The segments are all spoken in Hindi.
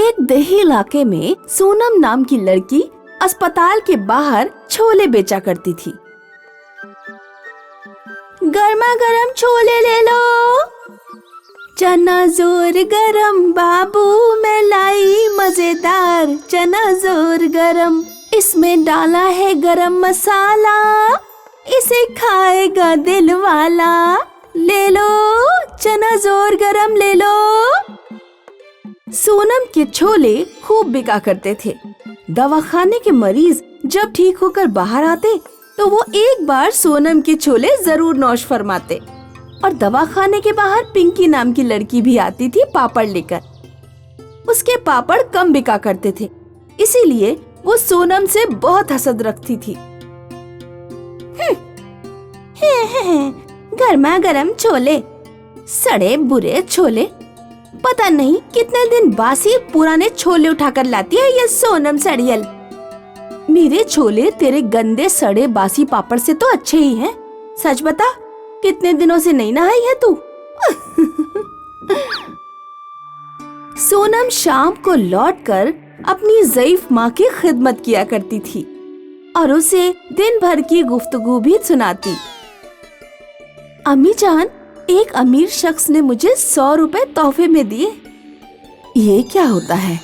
एक देही इलाके में सोनम नाम की लड़की अस्पताल के बाहर छोले बेचा करती थी। गर्मा गर्म छोले ले लो, चना जोर गरम बाबू मैं लाई मजेदार चना जोर गरम, इसमें डाला है गरम मसाला, इसे खाएगा दिल वाला, ले लो चना जोर गरम ले लो। सोनम के छोले खूब बिका करते थे। दवाखाने के मरीज जब ठीक होकर बाहर आते तो वो एक बार सोनम के छोले जरूर नौश फरमाते। और दवाखाने के बाहर पिंकी नाम की लड़की भी आती थी पापड़ लेकर। उसके पापड़ कम बिका करते थे, इसीलिए वो सोनम से बहुत हसद रखती थी। गर्मा गर्म छोले, सड़े बुरे छोले, पता नहीं कितने दिन बासी पुराने छोले उठाकर लाती है ये सोनम सड़ियल। मेरे छोले तेरे गंदे सड़े बासी पापड़ से तो अच्छे ही हैं। सच बता, कितने दिनों से नहीं नहाई है तू? सोनम शाम को लौटकर अपनी ज़ईफ माँ की खिदमत किया करती थी और उसे दिन भर की गुफ्तगू भी सुनाती। अम्मी जान, एक अमीर शख्स ने मुझे 100 रुपए तोहफे में दिए। ये क्या होता है?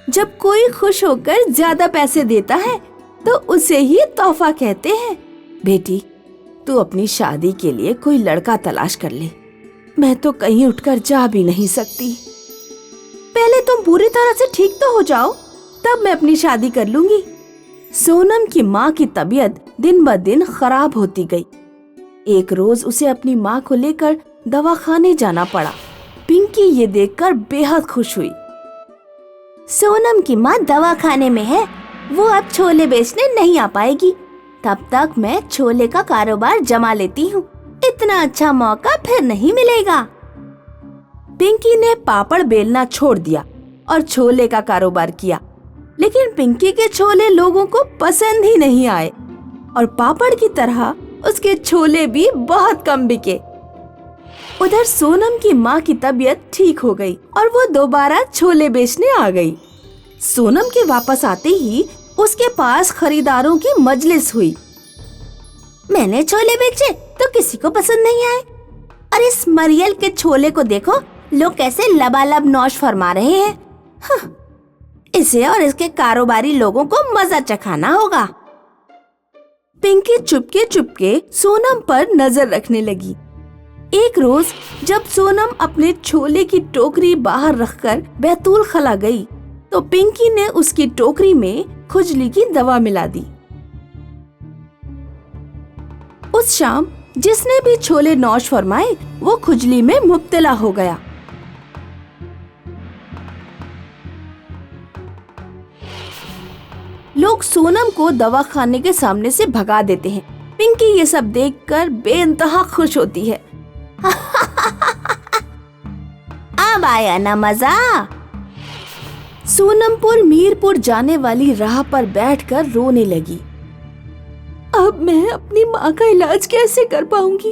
जब कोई खुश होकर ज्यादा पैसे देता है तो उसे ही तोहफा कहते हैं। बेटी, तू अपनी शादी के लिए कोई लड़का तलाश कर ले। मैं तो कहीं उठकर जा भी नहीं सकती। पहले तुम पूरी तरह से ठीक तो हो जाओ, तब मैं अपनी शादी कर लूंगी। सोनम की माँ की तबीयत दिन ब दिन खराब होती गई। एक रोज उसे अपनी माँ को लेकर दवाखाने जाना पड़ा। पिंकी ये देखकर बेहद खुश हुई। सोनम की माँ दवाखाने में है, वो अब छोले बेचने नहीं आ पाएगी। तब तक मैं छोले का कारोबार जमा लेती हूँ, इतना अच्छा मौका फिर नहीं मिलेगा। पिंकी ने पापड़ बेलना छोड़ दिया और छोले का कारोबार किया, लेकिन पिंकी के छोले लोगों को पसंद ही नहीं आए और पापड़ की तरह उसके छोले भी बहुत कम बिके। उधर सोनम की माँ की तबीयत ठीक हो गई और वो दोबारा छोले बेचने आ गई। सोनम के वापस आते ही उसके पास खरीदारों की मजलिस हुई। मैंने छोले बेचे तो किसी को पसंद नहीं आए, और इस मरियल के छोले को देखो, लोग कैसे लबालब नौश फरमा रहे हैं। इसे और इसके कारोबारी लोगों को मजा चखाना होगा। पिंकी चुपके चुपके सोनम पर नजर रखने लगी। एक रोज जब सोनम अपने छोले की टोकरी बाहर रखकर बैतूल खला गई तो पिंकी ने उसकी टोकरी में खुजली की दवा मिला दी। उस शाम जिसने भी छोले नौश फरमाए वो खुजली में मुब्तला हो गया। लोग सोनम को दवाखाने के सामने से भगा देते हैं। पिंकी ये सब देखकर बेइंतहा खुश होती है। अब आया ना मजा। सोनमपुर मीरपुर जाने वाली राह पर बैठकर रोने लगी। अब मैं अपनी माँ का इलाज कैसे कर पाऊंगी?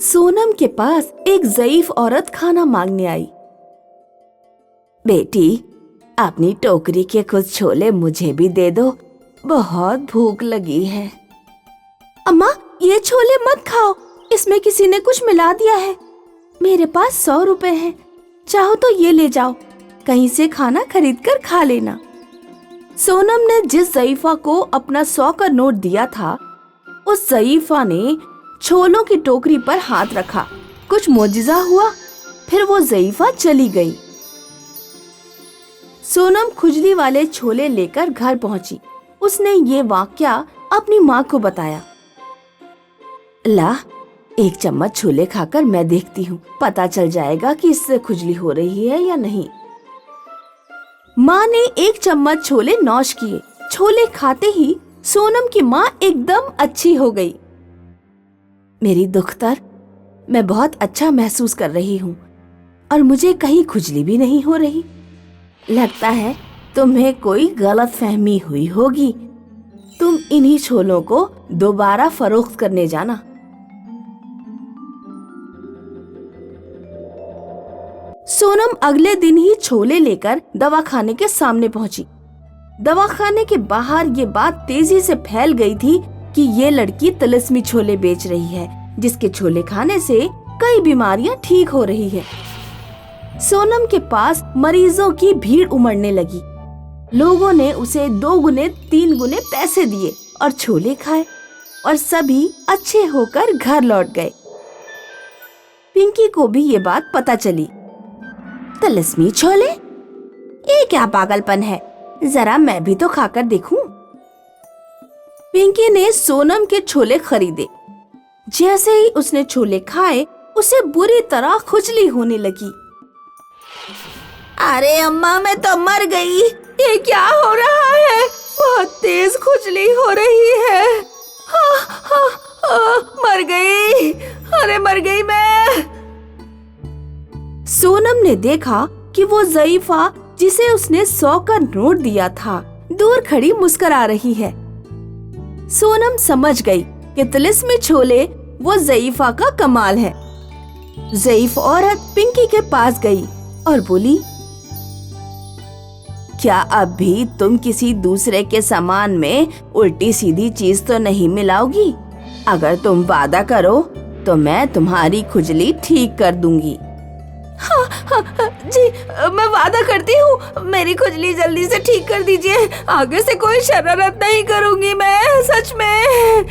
सोनम के पास एक ज़ईफ औरत खाना मांगने आई। बेटी, अपनी टोकरी के कुछ छोले मुझे भी दे दो, बहुत भूख लगी है। अम्मा, ये छोले मत खाओ, इसमें किसी ने कुछ मिला दिया है। मेरे पास 100 रुपए हैं, चाहो तो ये ले जाओ, कहीं से खाना खरीद कर खा लेना। सोनम ने जिस ज़ईफा को अपना 100 का नोट दिया था, उस ज़ईफा ने छोलों की टोकरी पर हाथ रखा। कुछ मोजिज़ा हुआ, फिर वो ज़ईफा चली गई। सोनम खुजली वाले छोले लेकर घर पहुंची। उसने ये वाकया अपनी माँ को बताया। ला, एक चम्मच छोले खाकर मैं देखती हूँ, पता चल जाएगा कि इससे खुजली हो रही है या नहीं। माँ ने एक चम्मच छोले नौश किए। छोले खाते ही सोनम की माँ एकदम अच्छी हो गई। मेरी दुख्तर, मैं बहुत अच्छा महसूस कर रही हूँ और मुझे कहीं खुजली भी नहीं हो रही। लगता है तुम्हें कोई गलत फहमी हुई होगी। तुम इन्हीं छोलों को दोबारा फरोख्त करने जाना। सोनम अगले दिन ही छोले लेकर दवाखाने के सामने पहुंची। दवाखाने के बाहर ये बात तेजी से फैल गई थी कि ये लड़की तिलिस्मी छोले बेच रही है, जिसके छोले खाने से कई बीमारियां ठीक हो रही है। सोनम के पास मरीजों की भीड़ उमड़ने लगी। लोगों ने उसे 2 गुने 3 गुने पैसे दिए और छोले खाए और सभी अच्छे होकर घर लौट गए। पिंकी को भी ये बात पता चली। तिलिस्मी छोले, ये क्या पागलपन है, जरा मैं भी तो खाकर देखूं। पिंकी ने सोनम के छोले खरीदे। जैसे ही उसने छोले खाए उसे बुरी तरह खुजली होने लगी। अरे अम्मा, मैं तो मर गई, ये क्या हो रहा है, बहुत तेज खुजली हो रही है। मर गई, अरे मर गई मैं। सोनम ने देखा कि वो ज़ईफा, जिसे उसने 100 का नोट दिया था, दूर खड़ी मुस्कुरा रही है। सोनम समझ गई कि तिलिस्मी छोले वो ज़ईफा का कमाल है। ज़ईफ औरत पिंकी के पास गई और बोली, क्या अब भी तुम किसी दूसरे के सामान में उल्टी सीधी चीज तो नहीं मिलाओगी? अगर तुम वादा करो तो मैं तुम्हारी खुजली ठीक कर दूंगी। हाँ, जी, मैं वादा करती हूँ, मेरी खुजली जल्दी से ठीक कर दीजिए। आगे से कोई शरारत नहीं करूंगी मैं, सच में।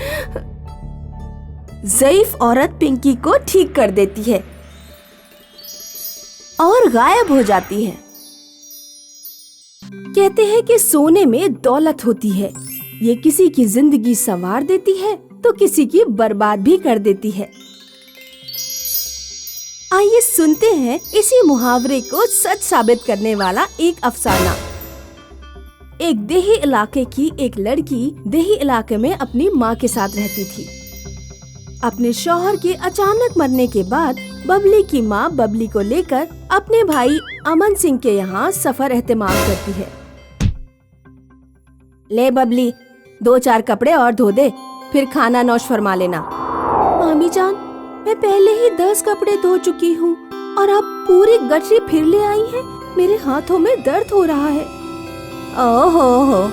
ज़ईफ औरत पिंकी को ठीक कर देती है और गायब हो जाती है। कहते हैं कि सोने में दौलत होती है, ये किसी की जिंदगी संवार देती है तो किसी की बर्बाद भी कर देती है। आइए सुनते हैं इसी मुहावरे को सच साबित करने वाला एक अफसाना। एक देही इलाके की एक लड़की देही इलाके में अपनी माँ के साथ रहती थी। अपने शौहर के अचानक मरने के बाद बबली की माँ बबली को लेकर अपने भाई अमन सिंह के यहाँ सफर एहतमाम करती है। ले बबली, 2-4 कपड़े और धो दे, फिर खाना नौश फरमा लेना। मामी जान, मैं पहले ही 10 कपड़े धो चुकी हूँ और आप पूरी गठरी फिर ले आई हैं। मेरे हाथों में दर्द हो रहा है। ओहो,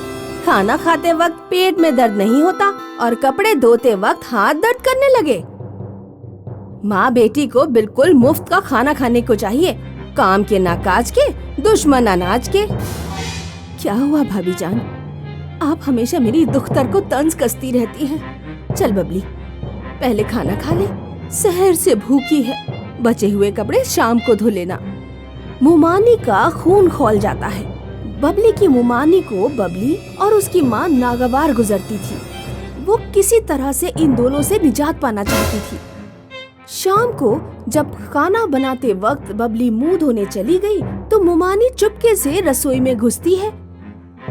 खाना खाते वक्त पेट में दर्द नहीं होता और कपड़े धोते वक्त हाथ दर्द करने लगे। माँ बेटी को बिल्कुल मुफ्त का खाना खाने को चाहिए, काम के ना काज के, दुश्मन अनाज के। क्या हुआ भाभी जान, आप हमेशा मेरी दुख्तर को तंज कसती रहती हैं। चल बबली, पहले खाना खा ले, सहर से भूखी है। बचे हुए कपड़े शाम को धो लेना। मुमानी का खून खौल जाता है। बबली की मुमानी को बबली और उसकी माँ नागवार गुजरती थी। वो किसी तरह से इन दोनों से निजात पाना चाहती थी। शाम को जब खाना बनाते वक्त बबली मुंह धोने चली गई तो मुमानी चुपके से रसोई में घुसती है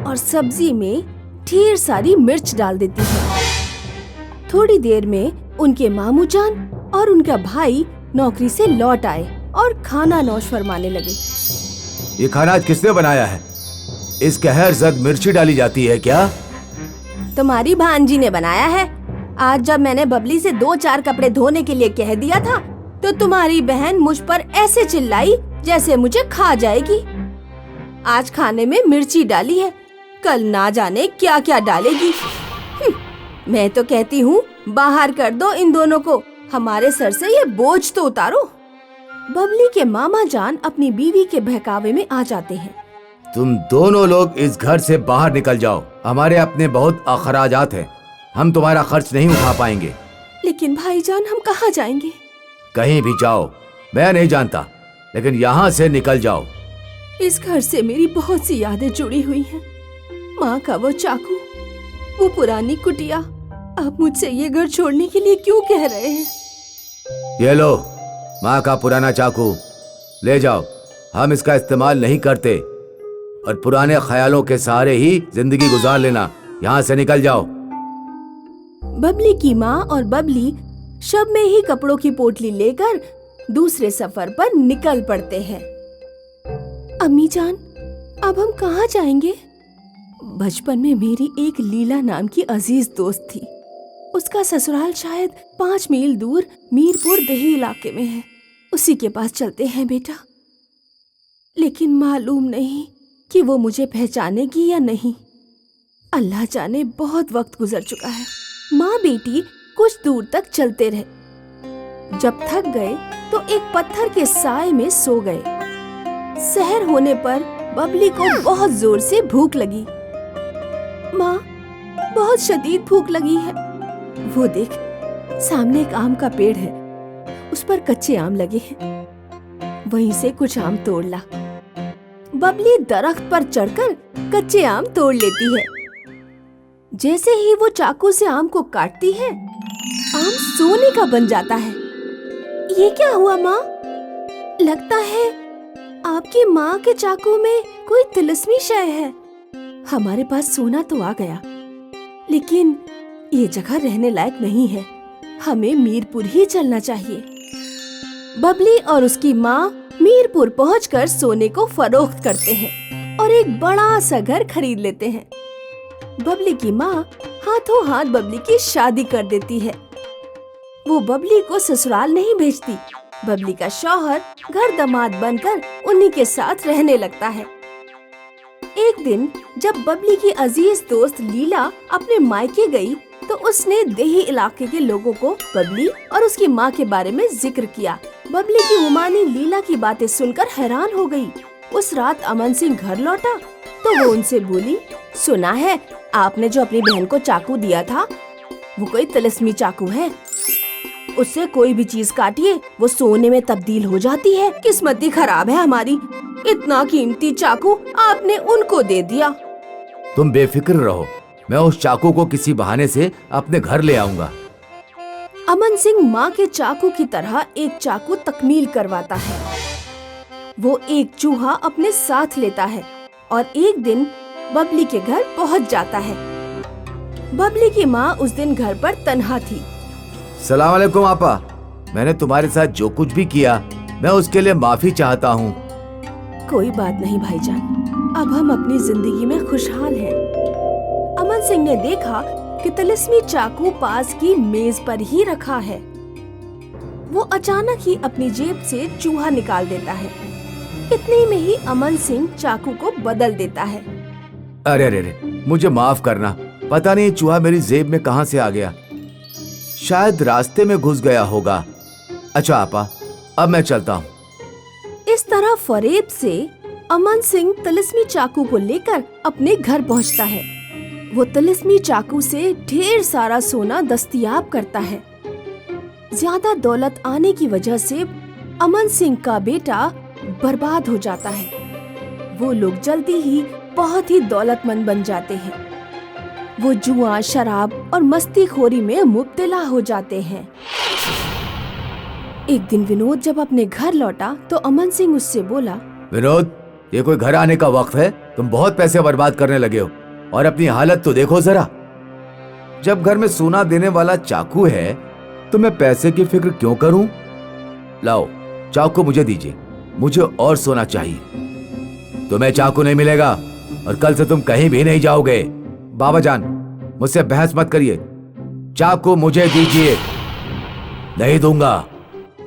और सब्जी में ढेर सारी मिर्च डाल देती है। थोड़ी देर में उनके मामू जान और उनका भाई नौकरी से लौट आए और खाना नौश फरमाने लगे। ये खाना आज किसने बनाया है? इस कहर जद मिर्ची डाली जाती है क्या? तुम्हारी भांजी ने बनाया है। आज जब मैंने बबली से 2-4 कपड़े धोने के लिए कह दिया था तो तुम्हारी बहन मुझ पर ऐसे चिल्लाई जैसे मुझे खा जाएगी। आज खाने में मिर्ची डाली है, कल ना जाने क्या क्या डालेगी। मैं तो कहती हूँ बाहर कर दो इन दोनों को, हमारे सर से ये बोझ तो उतारो। बबली के मामा जान अपनी बीवी के बहकावे में आ जाते हैं। तुम दोनों लोग इस घर से बाहर निकल जाओ, हमारे अपने बहुत अखराजात हैं, हम तुम्हारा खर्च नहीं उठा पाएंगे। लेकिन भाईजान, हम कहाँ जाएंगे? कहीं भी जाओ, मैं नहीं जानता, लेकिन यहाँ से निकल जाओ। इस घर से मेरी बहुत सी यादें जुड़ी हुई हैं। माँ का वो चाकू, वो पुरानी कुटिया। आप मुझसे ये घर छोड़ने के लिए क्यों कह रहे हैं? ये लो माँ का पुराना चाकू, ले जाओ। हम इसका इस्तेमाल नहीं करते और पुराने ख्यालों के सहारे ही जिंदगी गुजार लेना। यहाँ से निकल जाओ। बबली की माँ और बबली शब में ही कपड़ों की पोटली लेकर दूसरे सफर पर निकल पड़ते हैं। अम्मी जान, अब हम कहाँ जाएंगे? बचपन में मेरी एक लीला नाम की अजीज दोस्त थी। उसका ससुराल शायद 5 मील दूर मीरपुर देही इलाके में है। उसी के पास चलते हैं बेटा। लेकिन मालूम नहीं कि वो मुझे पहचानेगी या नहीं। अल्लाह जाने, बहुत वक्त गुजर चुका है। माँ बेटी कुछ दूर तक चलते रहे। जब थक गए तो एक पत्थर के साए में सो गए। सहर होने पर बबली को बहुत जोर से भूख लगी। माँ, बहुत शदीद भूख लगी है। वो देख, सामने एक आम का पेड़ है, उस पर कच्चे आम लगे हैं। वहीं से कुछ आम तोड़ ला। बबली दरख्त पर चढ़कर कच्चे आम तोड़ लेती है। जैसे ही वो चाकू से आम को काटती है, आम सोने का बन जाता है। ये क्या हुआ माँ? लगता है आपकी माँ के चाकू में कोई तिलिस्मी शय है। हमारे पास सोना तो आ गया, लेकिन ये जगह रहने लायक नहीं है। हमें मीरपुर ही चलना चाहिए। बबली और उसकी माँ मीरपुर पहुंचकर सोने को फरोख्त करते हैं और एक बड़ा सा घर खरीद लेते हैं। बबली की माँ हाथों हाथ बबली की शादी कर देती है। वो बबली को ससुराल नहीं भेजती। बबली का शौहर घर दामाद बनकर उन्हीं के साथ रहने लगता है। एक दिन जब बबली की अजीज दोस्त लीला अपने मायके गई, तो उसने देही इलाके के लोगों को बबली और उसकी माँ के बारे में जिक्र किया। बबली की उमानी लीला की बातें सुनकर हैरान हो गई। उस रात अमन सिंह घर लौटा तो वो उनसे बोली, सुना है आपने जो अपनी बहन को चाकू दिया था, वो कोई तिलिस्मी चाकू है। उससे कोई भी चीज काटिए वो सोने में तब्दील हो जाती है। किस्मत ही खराब है हमारी, इतना कीमती चाकू आपने उनको दे दिया। तुम बेफिक्र रहो, मैं उस चाकू को किसी बहाने से अपने घर ले आऊंगा। अमन सिंह माँ के चाकू की तरह एक चाकू तकमील करवाता है। वो एक चूहा अपने साथ लेता है और एक दिन बबली के घर पहुँच जाता है। बबली की माँ उस दिन घर पर तन्हा थी। सलाम अलैकुम आपा, मैंने तुम्हारे साथ जो कुछ भी किया मैं उसके लिए माफी चाहता हूँ। कोई बात नहीं भाईजान, अब हम अपनी जिंदगी में खुशहाल हैं। अमन सिंह ने देखा कि तिलिस्मी चाकू पास की मेज पर ही रखा है। वो अचानक ही अपनी जेब से चूहा निकाल देता है। इतने में ही अमन सिंह चाकू को बदल देता है। अरे अरे अरे, मुझे माफ करना, पता नहीं चूहा मेरी जेब में कहाँ से आ गया। शायद रास्ते में घुस गया होगा। अच्छा आपा, अब मैं चलता हूँ। इस तरह फरेब से अमन सिंह तिलिस्मी चाकू को लेकर अपने घर पहुँचता है। वो तिलिस्मी चाकू से ढेर सारा सोना दस्तयाब करता है। ज्यादा दौलत आने की वजह से अमन सिंह का बेटा बर्बाद हो जाता है। वो लोग जल्दी ही बहुत ही दौलतमंद बन जाते हैं। वो जुआ, शराब और मस्तीखोरी में मुब्तला हो जाते हैं। एक दिन विनोद जब अपने घर लौटा तो अमन सिंह उससे बोला, विनोद, ये कोई घर आने का वक्त है? तुम बहुत पैसे बर्बाद करने लगे हो और अपनी हालत तो देखो जरा। जब घर में सोना देने वाला चाकू है तो मैं पैसे की फिक्र क्यों करूं? लाओ चाकू मुझे दीजिए, मुझे और सोना चाहिए। तुम्हें चाकू नहीं मिलेगा और कल से तुम कहीं भी नहीं जाओगे। बाबा जान, मुझसे बहस मत करिए, चाकू मुझे दीजिए। नहीं दूंगा।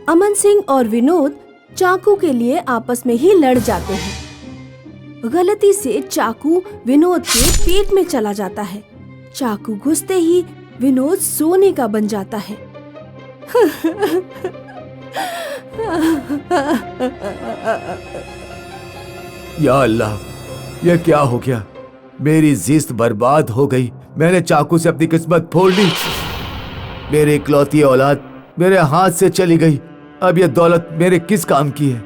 अमन सिंह और विनोद चाकू के लिए आपस में ही लड़ जाते हैं। गलती से चाकू विनोद के पेट में चला जाता है। चाकू घुसते ही विनोद सोने का बन जाता है। या अल्लाह, यह क्या हो गया? मेरी जिस्त बर्बाद हो गई। मैंने चाकू से अपनी किस्मत फोड़ ली। मेरी इकलौती औलाद मेरे हाथ से चली गई। अब यह दौलत मेरे किस काम की है?